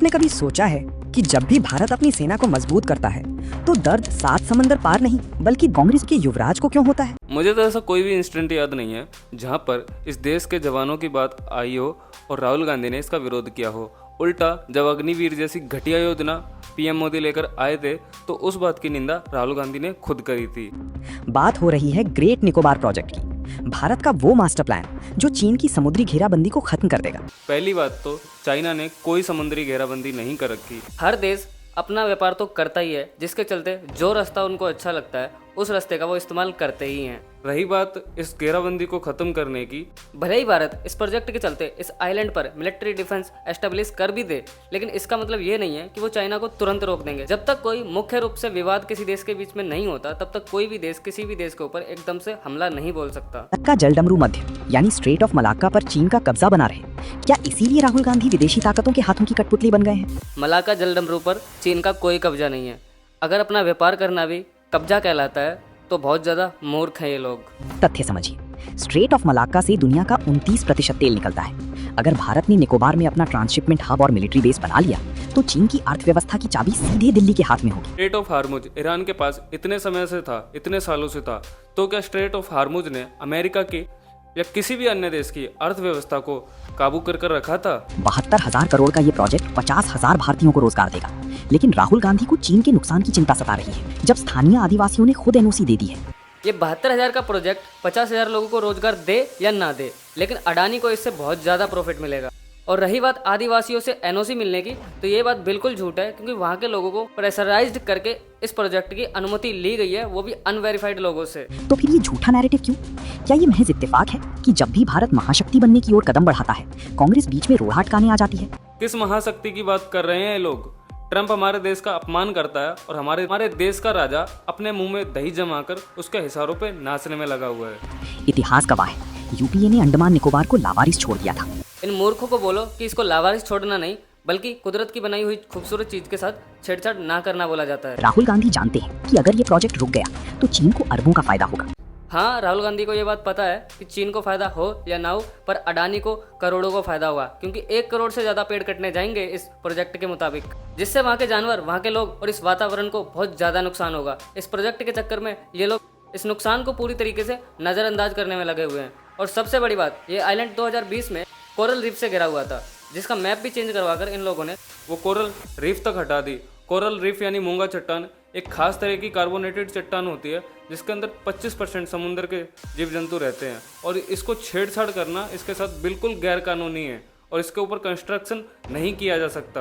आपने कभी सोचा है कि जब भी भारत अपनी सेना को मजबूत करता है तो दर्द 7 समंदर पार नहीं बल्कि कांग्रेस के युवराज को क्यों होता है? मुझे तो ऐसा कोई भी इंसिडेंट याद नहीं है जहां पर इस देश के जवानों की बात आई हो और राहुल गांधी ने इसका विरोध किया हो। उल्टा जब अग्निवीर जैसी घटिया योजना पीएम मोदी लेकर आए थे तो उस बात की निंदा राहुल गांधी ने खुद करी थी। बात हो रही है ग्रेट निकोबार प्रोजेक्ट की, भारत का वो मास्टर प्लान जो चीन की समुद्री घेराबंदी को खत्म कर देगा। पहली बात तो चाइना ने कोई समुद्री घेराबंदी नहीं कर रखी। हर देश अपना व्यापार तो करता ही है, जिसके चलते जो रास्ता उनको अच्छा लगता है उस रास्ते का वो इस्तेमाल करते ही हैं। रही बात इस घेराबंदी को खत्म करने की, भले ही भारत इस प्रोजेक्ट के चलते इस आइलैंड पर मिलिट्री डिफेंस एस्टेब्लिश कर भी दे, लेकिन इसका मतलब ये नहीं है कि वो चाइना को तुरंत रोक देंगे। जब तक कोई मुख्य रूप से विवाद किसी देश के बीच में नहीं होता तब तक कोई भी देश किसी भी देश के ऊपर एकदम से हमला नहीं बोल सकता। का जलडमरू मध्य यानी स्ट्रेट ऑफ मलाक्का पर चीन का कब्जा बना रहे, क्या इसीलिए राहुल गांधी विदेशी ताकतों के हाथों की कठपुतली बन गए हैं? मलाक्का जलडमरू पर चीन का कोई कब्जा नहीं है। अगर अपना व्यापार करना भी कब्जा कहलाता है तो बहुत ज्यादा मूर्ख हैं ये लोग। तथ्य समझिए, स्ट्रेट ऑफ मलाक्का से दुनिया का 29% तेल निकलता है। अगर भारत ने निकोबार में अपना ट्रांसशिपमेंट हब और मिलिट्री बेस बना लिया तो चीन की अर्थव्यवस्था की चाबी सीधे दिल्ली के हाथ में होगी। स्ट्रेट ऑफ हार्मुज ईरान के पास इतने समय से था, इतने सालों से था, तो क्या स्ट्रेट ऑफ हार्मुज ने अमेरिका की या किसी भी अन्य देश की अर्थव्यवस्था को काबू कर रखा था? 72,000 करोड़ का ये प्रोजेक्ट 50,000 भारतीयों को रोजगार देगा, लेकिन राहुल गांधी को चीन के नुकसान की चिंता सता रही है जब स्थानीय आदिवासियों ने खुद एनओसी दे दी है। ये 72,000 का प्रोजेक्ट 50,000 लोगों को रोजगार दे या ना दे, लेकिन अडानी को इससे बहुत ज्यादा प्रॉफिट मिलेगा। और रही बात आदिवासियों से एनओसी मिलने की, तो ये बात बिल्कुल झूठ है, क्योंकि वहाँ के लोगों को प्रेशराइज्ड करके इस प्रोजेक्ट की अनुमति ली गई है, वो भी अनवेरिफाइड लोगों से। तो फिर ये झूठा नैरेटिव क्यों? क्या ये महज इत्तेफाक है कि जब भी भारत महाशक्ति बनने की ओर कदम बढ़ाता है कांग्रेस बीच में रोड़ा अटकाने आ जाती है? किस महाशक्ति की बात कर रहे हैं ये लोग? ट्रंप हमारे देश का अपमान करता है और हमारे देश का राजा अपने मुंह में दही जमाकर उसके हिसारों पे नाचने में लगा हुआ है। इतिहास गवाह है, यूपीए ने अंडमान निकोबार को लावारिस छोड़ दिया था। इन मूर्खों को बोलो कि इसको लावारिस छोड़ना नहीं बल्कि कुदरत की बनाई हुई खूबसूरत चीज के साथ छेड़छाड़ ना करना बोला जाता है। राहुल गांधी जानते हैं कि अगर ये प्रोजेक्ट रुक गया तो चीन को अरबों का फायदा होगा। हाँ, राहुल गांधी को ये बात पता है कि चीन को फायदा हो या ना हो, पर अडानी को करोड़ों को फायदा होगा, क्योंकि 1 करोड़ से ज्यादा पेड़ कटने जाएंगे इस प्रोजेक्ट के मुताबिक, जिससे वहाँ के जानवर, वहाँ के लोग और इस वातावरण को बहुत ज्यादा नुकसान होगा। इस प्रोजेक्ट के चक्कर में ये लोग इस नुकसान को पूरी तरीके से नजरअंदाज करने में लगे हुए हैं। और सबसे बड़ी बात, ये आइलैंड 2020 में कोरल रीफ से घिरा हुआ था, जिसका मैप भी चेंज करवाकर इन लोगों ने वो कोरल रीफ तक हटा दी। कोरल रीफ यानी मूंगा चट्टान एक खास तरह की कार्बोनेटेड चट्टान होती है जिसके अंदर 25% समुद्र के जीव जंतु रहते हैं, और इसको छेड़छाड़ करना इसके साथ बिल्कुल गैर कानूनी है और इसके ऊपर कंस्ट्रक्शन नहीं किया जा सकता।